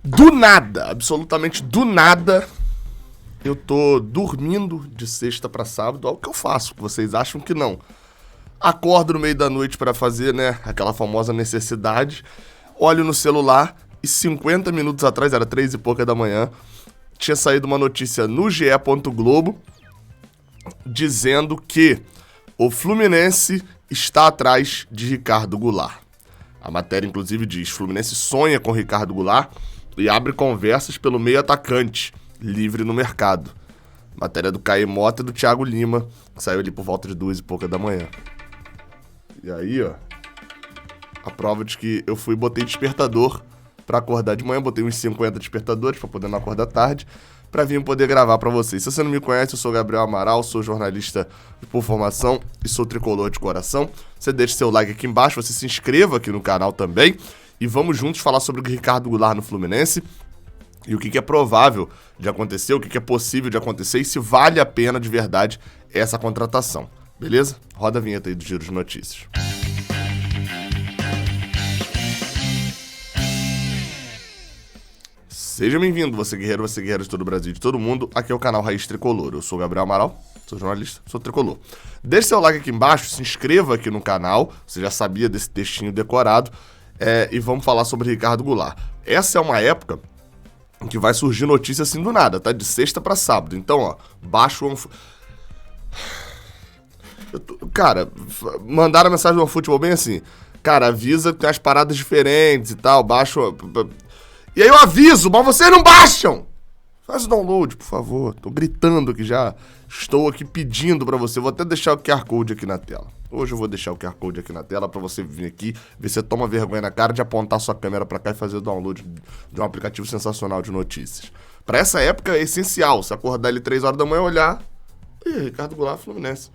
Do nada, absolutamente do nada, eu tô dormindo de sexta pra sábado, algo que eu faço, vocês acham que não. Acordo no meio da noite pra fazer, né, aquela famosa necessidade, olho no celular e 50 minutos atrás, era 3 e pouca da manhã, tinha saído uma notícia no GE. Globo dizendo que o Fluminense está atrás de Ricardo Goulart. A matéria, inclusive, diz: Fluminense sonha com Ricardo Goulart e abre conversas pelo meio atacante, livre no mercado. Matéria do Caê Mota e do Thiago Lima, que saiu ali por volta de 2 e pouca da manhã. E aí, ó, a prova de que eu fui e botei despertador pra acordar de manhã, botei uns 50 despertadores pra poder não acordar tarde, pra vir poder gravar pra vocês. Se você não me conhece, eu sou Gabriel Amaral, sou jornalista por formação e sou tricolor de coração. Você deixa seu like aqui embaixo, você se inscreva aqui no canal também e vamos juntos falar sobre o Ricardo Goulart no Fluminense e o que é provável de acontecer, o que é possível de acontecer e se vale a pena de verdade essa contratação. Beleza? Roda a vinheta aí do Giro de Notícias. Seja bem-vindo, você guerreiro de todo o Brasil e de todo mundo. Aqui é o canal Raiz Tricolor. Eu sou o Gabriel Amaral, sou jornalista, sou tricolor. Deixe seu like aqui embaixo, se inscreva aqui no canal, você já sabia desse textinho decorado, e vamos falar sobre Ricardo Goulart. Essa é uma época em que vai surgir notícia assim do nada, tá? De sexta pra sábado. Então, ó, baixa o... Cara, mandaram a mensagem do OneFootball bem assim: cara, avisa que tem umas paradas diferentes e tal, baixa... E aí eu aviso, mas vocês não baixam! Faz o download, por favor. Tô gritando aqui já. Estou aqui pedindo pra você. Vou até deixar o QR Code aqui na tela. Hoje eu vou deixar o QR Code aqui na tela pra você vir aqui, ver se você toma vergonha na cara de apontar sua câmera pra cá e fazer o download de um aplicativo sensacional de notícias. Pra essa época é essencial. Se acordar ali 3 horas da manhã, olhar... Ih, Ricardo Goulart, Fluminense.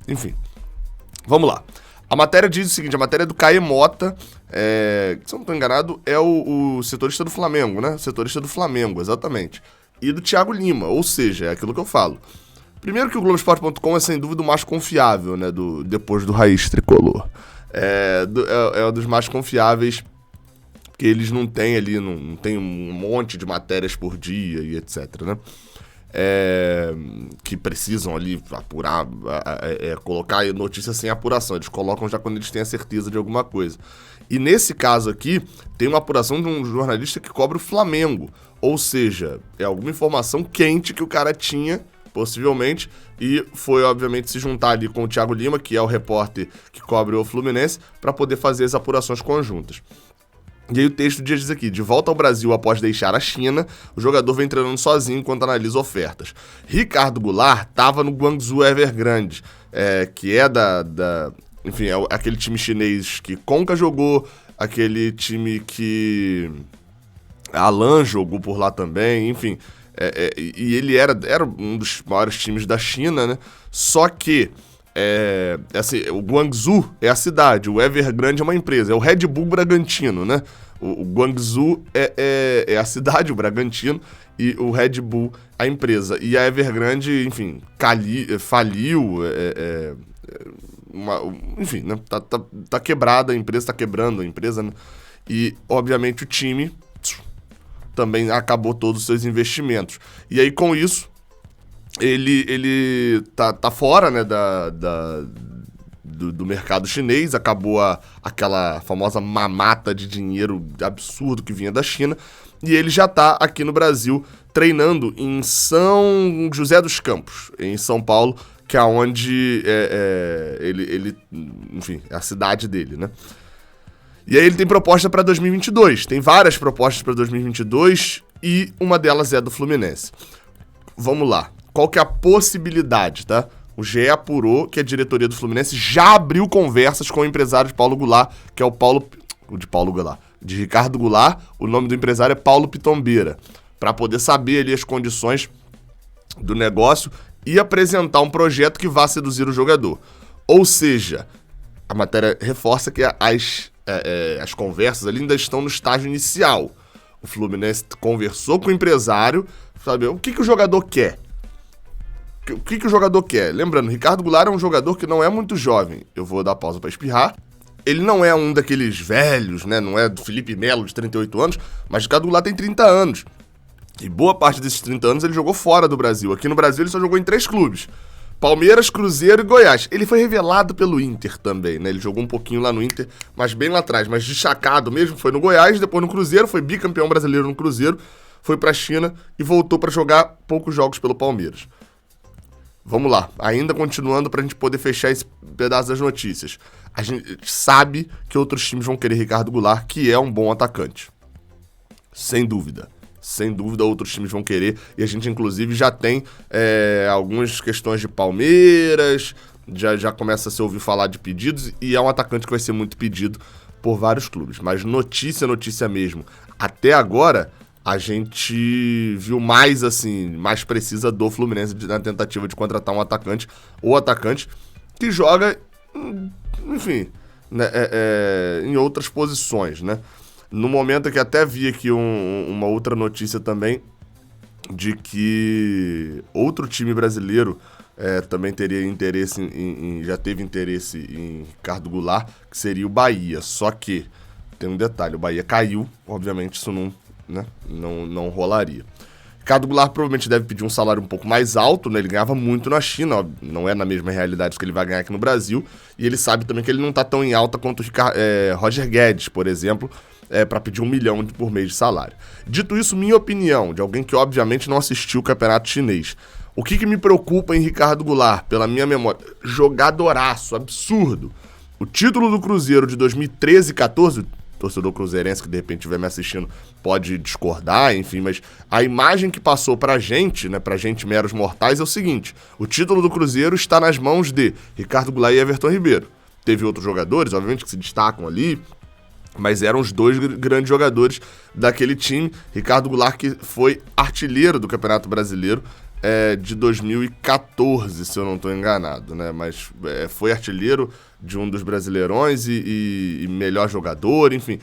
Enfim. Vamos lá. A matéria diz o seguinte, a matéria é do Caê Mota, se eu não estou enganado, é o setorista do Flamengo, né? O setorista do Flamengo, exatamente. E do Thiago Lima, ou seja, é aquilo que eu falo. Primeiro que o Globoesporte.com é sem dúvida o mais confiável, né? Depois do Raiz Tricolor. É um dos mais confiáveis, porque eles não têm ali, não tem um monte de matérias por dia e etc, né? Que precisam ali apurar, colocar notícia sem apuração. Eles colocam já quando eles têm a certeza de alguma coisa. E nesse caso aqui, tem uma apuração de um jornalista que cobre o Flamengo. Ou seja, é alguma informação quente que o cara tinha, possivelmente, e foi, obviamente, se juntar ali com o Thiago Lima, que é o repórter que cobre o Fluminense, para poder fazer as apurações conjuntas. E aí o texto diz aqui: de volta ao Brasil após deixar a China, o jogador vem treinando sozinho enquanto analisa ofertas. Ricardo Goulart estava no Guangzhou Evergrande, que é enfim, é aquele time chinês que Conca jogou, aquele time que Alan jogou por lá também, enfim. E ele era um dos maiores times da China, né? Só que assim, o Guangzhou é a cidade, o Evergrande é uma empresa, é o Red Bull Bragantino, né? O Guangzhou é a cidade, o Bragantino, e o Red Bull a empresa. E a Evergrande, enfim, faliu, enfim, né? Tá quebrada a empresa, tá quebrando a empresa, né? E, obviamente, o time também acabou todos os seus investimentos. E aí, com isso, ele tá fora, né, do mercado chinês, acabou aquela famosa mamata de dinheiro absurdo que vinha da China, e ele já tá aqui no Brasil treinando em São José dos Campos, em São Paulo, que é onde ele, enfim, é a cidade dele, né? E aí ele tem proposta para 2022, tem várias propostas para 2022 e uma delas é do Fluminense. Vamos lá. Qual que é a possibilidade, tá? O GE apurou que a diretoria do Fluminense já abriu conversas com o empresário de Paulo Goulart, que é de Ricardo Goulart. O nome do empresário é Paulo Pitombeira, para poder saber ali as condições do negócio e apresentar um projeto que vá seduzir o jogador. Ou seja, a matéria reforça que as conversas ali ainda estão no estágio inicial. O Fluminense conversou com o empresário, saber o que o jogador quer. O que o jogador quer? Lembrando, Ricardo Goulart é um jogador que não é muito jovem. Eu vou dar pausa para espirrar. ele não é um daqueles velhos, né? Não é do Felipe Melo de 38 anos, mas Ricardo Goulart tem 30 anos. E boa parte desses 30 anos ele jogou fora do Brasil. Aqui no Brasil ele só jogou em 3 clubes. Palmeiras, Cruzeiro e Goiás. Ele foi revelado pelo Inter também, né? Ele jogou um pouquinho lá no Inter, mas bem lá atrás. Mas destacado mesmo foi no Goiás, depois no Cruzeiro, foi bicampeão brasileiro no Cruzeiro, foi pra China e voltou pra jogar poucos jogos pelo Palmeiras. Vamos lá, ainda continuando pra gente poder fechar esse pedaço das notícias. A gente sabe que outros times vão querer Ricardo Goulart, que é um bom atacante. Sem dúvida. Sem dúvida, outros times vão querer. E a gente, inclusive, já tem algumas questões de Palmeiras. Já começa a se ouvir falar de pedidos. E é um atacante que vai ser muito pedido por vários clubes. Mas notícia mesmo. Até agora, a gente viu mais, assim, mais precisa do Fluminense na tentativa de contratar um atacante. Ou atacante que joga, enfim, né, em outras posições, né? No momento que até vi aqui uma outra notícia também de que outro time brasileiro também teria interesse já teve interesse em Ricardo Goulart, que seria o Bahia. Só que tem um detalhe, o Bahia caiu, obviamente isso não rolaria. Ricardo Goulart provavelmente deve pedir um salário um pouco mais alto, né? Ele ganhava muito na China, ó, não é na mesma realidade que ele vai ganhar aqui no Brasil, e ele sabe também que ele não tá tão em alta quanto o Roger Guedes, por exemplo, para pedir 1 milhão por mês de salário. Dito isso, minha opinião, de alguém que obviamente não assistiu o campeonato chinês, o que me preocupa em Ricardo Goulart, pela minha memória? Jogadoraço, absurdo. O título do Cruzeiro de 2013 e 14, torcedor cruzeirense que de repente estiver me assistindo pode discordar, enfim, mas a imagem que passou pra gente, né, pra gente meros mortais, é o seguinte: o título do Cruzeiro está nas mãos de Ricardo Goulart e Everton Ribeiro. Teve outros jogadores, obviamente, que se destacam ali, mas eram os 2 grandes jogadores daquele time. Ricardo Goulart, que foi artilheiro do Campeonato Brasileiro de 2014, se eu não estou enganado, né? Mas foi artilheiro de um dos Brasileirões e melhor jogador, enfim.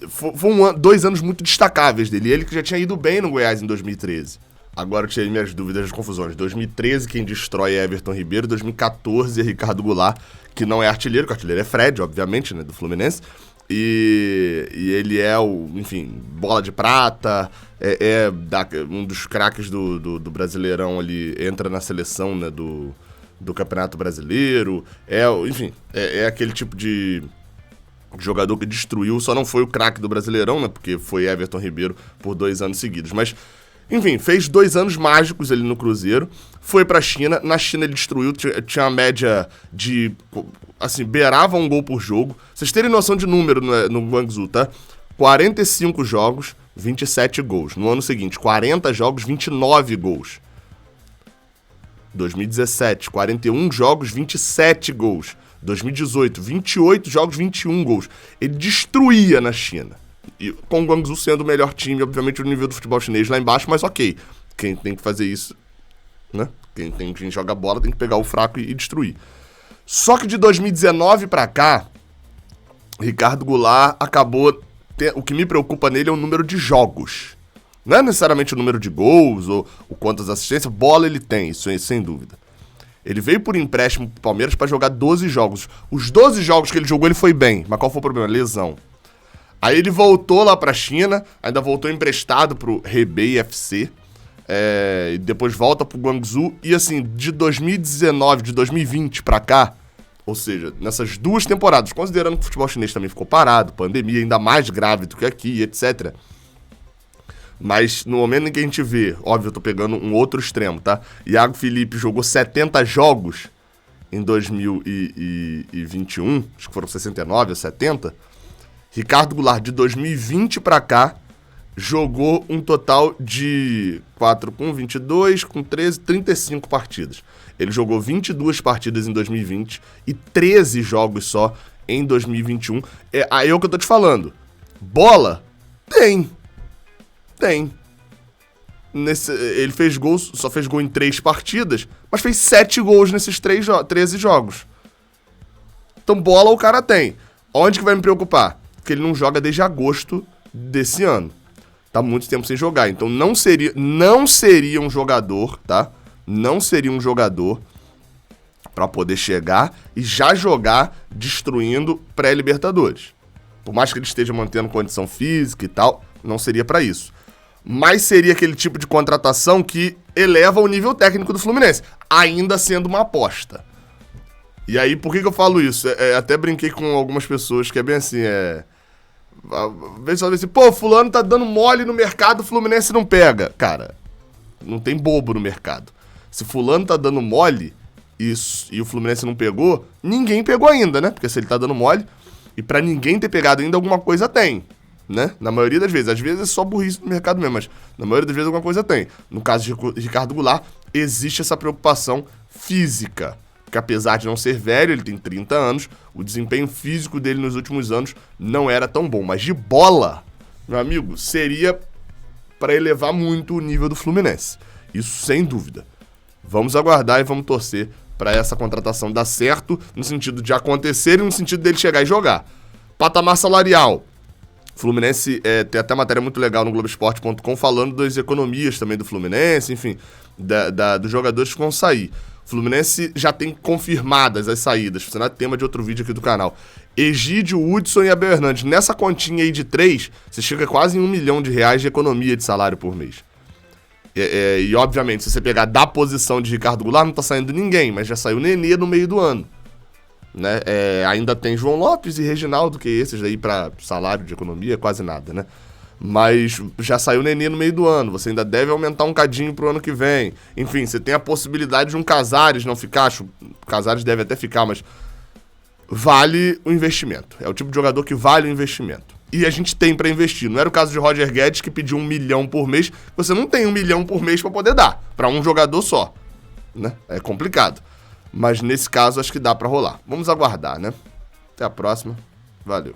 Foram 2 anos muito destacáveis dele. Ele que já tinha ido bem no Goiás em 2013. Agora eu tirei minhas dúvidas das confusões. 2013 quem destrói é Everton Ribeiro, 2014 é Ricardo Goulart, que não é artilheiro, que o artilheiro é Fred, obviamente, né, do Fluminense. E ele é enfim, bola de prata, um dos craques do Brasileirão ali, entra na seleção, né, do Campeonato Brasileiro, enfim, aquele tipo de jogador que destruiu, só não foi o craque do Brasileirão, né, porque foi Everton Ribeiro por 2 anos seguidos, mas enfim, fez 2 anos mágicos ali no Cruzeiro, foi pra China, na China ele destruiu, tinha uma média de, assim, beirava 1 gol por jogo. Vocês terem noção de número no Guangzhou, tá? 45 jogos, 27 gols. No ano seguinte, 40 jogos, 29 gols. 2017, 41 jogos, 27 gols. 2018, 28 jogos, 21 gols. Ele destruía na China. E com o Guangzhou sendo o melhor time, obviamente o nível do futebol chinês lá embaixo, mas ok. Quem tem que fazer isso, né? Quem joga bola tem que pegar o fraco e destruir. Só que de 2019 pra cá, Ricardo Goulart acabou... O que me preocupa nele é o número de jogos. Não é necessariamente o número de gols ou quantas assistências. Bola ele tem, isso sem dúvida. Ele veio por empréstimo pro Palmeiras pra jogar 12 jogos. Os 12 jogos que ele jogou, ele foi bem. Mas qual foi o problema? Lesão. Aí ele voltou lá pra China, ainda voltou emprestado pro Hebei FC, e depois volta pro Guangzhou, e assim, de 2019, de 2020 pra cá, ou seja, nessas 2 temporadas, considerando que o futebol chinês também ficou parado, pandemia ainda mais grave do que aqui, etc. Mas no momento em que a gente vê, óbvio, eu tô pegando um outro extremo, tá? Iago Felipe jogou 70 jogos em 2021, acho que foram 69 ou 70, Ricardo Goulart, de 2020 pra cá, jogou um total de 4 com 22, com 13, 35 partidas. Ele jogou 22 partidas em 2020 e 13 jogos só em 2021. Aí é o que eu tô te falando. Bola? Tem. Ele fez gols, só fez gol em 3 partidas, mas fez 7 gols nesses 13 jogos. Então bola o cara tem. Onde que vai me preocupar? Porque ele não joga desde agosto desse ano. Tá muito tempo sem jogar. Então não seria um jogador, tá? Não seria um jogador Pra poder chegar e já jogar destruindo pré-Libertadores. Por mais que ele esteja mantendo condição física e tal, não seria pra isso. Mas seria aquele tipo de contratação que eleva o nível técnico do Fluminense, ainda sendo uma aposta. E aí, por que eu falo isso? Até brinquei com algumas pessoas que é bem assim, Vê pô, fulano tá dando mole no mercado, o Fluminense não pega. Cara, não tem bobo no mercado. Se fulano tá dando mole e o Fluminense não pegou, ninguém pegou ainda, né? Porque se ele tá dando mole, e pra ninguém ter pegado ainda, alguma coisa tem, né? Na maioria das vezes. Às vezes é só burrice no mercado mesmo, mas na maioria das vezes alguma coisa tem. No caso de Ricardo Goulart, existe essa preocupação física. Porque apesar de não ser velho, ele tem 30 anos, o desempenho físico dele nos últimos anos não era tão bom. Mas de bola, meu amigo, seria para elevar muito o nível do Fluminense. Isso sem dúvida. Vamos aguardar e vamos torcer para essa contratação dar certo, no sentido de acontecer e no sentido dele chegar e jogar. Patamar salarial. Fluminense tem até matéria muito legal no Globoesporte.com falando das economias também do Fluminense, enfim, dos jogadores que vão sair. Fluminense já tem confirmadas as saídas, isso não é tema de outro vídeo aqui do canal. Egídio, Hudson e Abel Hernandes. Nessa continha aí de 3, você chega quase em R$1 milhão de economia de salário por mês. E obviamente, se você pegar da posição de Ricardo Goulart, não tá saindo ninguém, mas já saiu Nenê no meio do ano. Né? Ainda tem João Lopes e Reginaldo, que esses aí pra salário de economia, quase nada, né? Mas já saiu Nenê no meio do ano, você ainda deve aumentar um cadinho pro ano que vem. Enfim, você tem a possibilidade de um Casares não ficar, acho o Casares deve até ficar, mas vale o investimento. É o tipo de jogador que vale o investimento. E a gente tem pra investir. Não era o caso de Roger Guedes, que pediu 1 milhão por mês. Você não tem 1 milhão por mês pra poder dar, pra um jogador só, né? É complicado. Mas nesse caso acho que dá pra rolar. Vamos aguardar, né? Até a próxima. Valeu.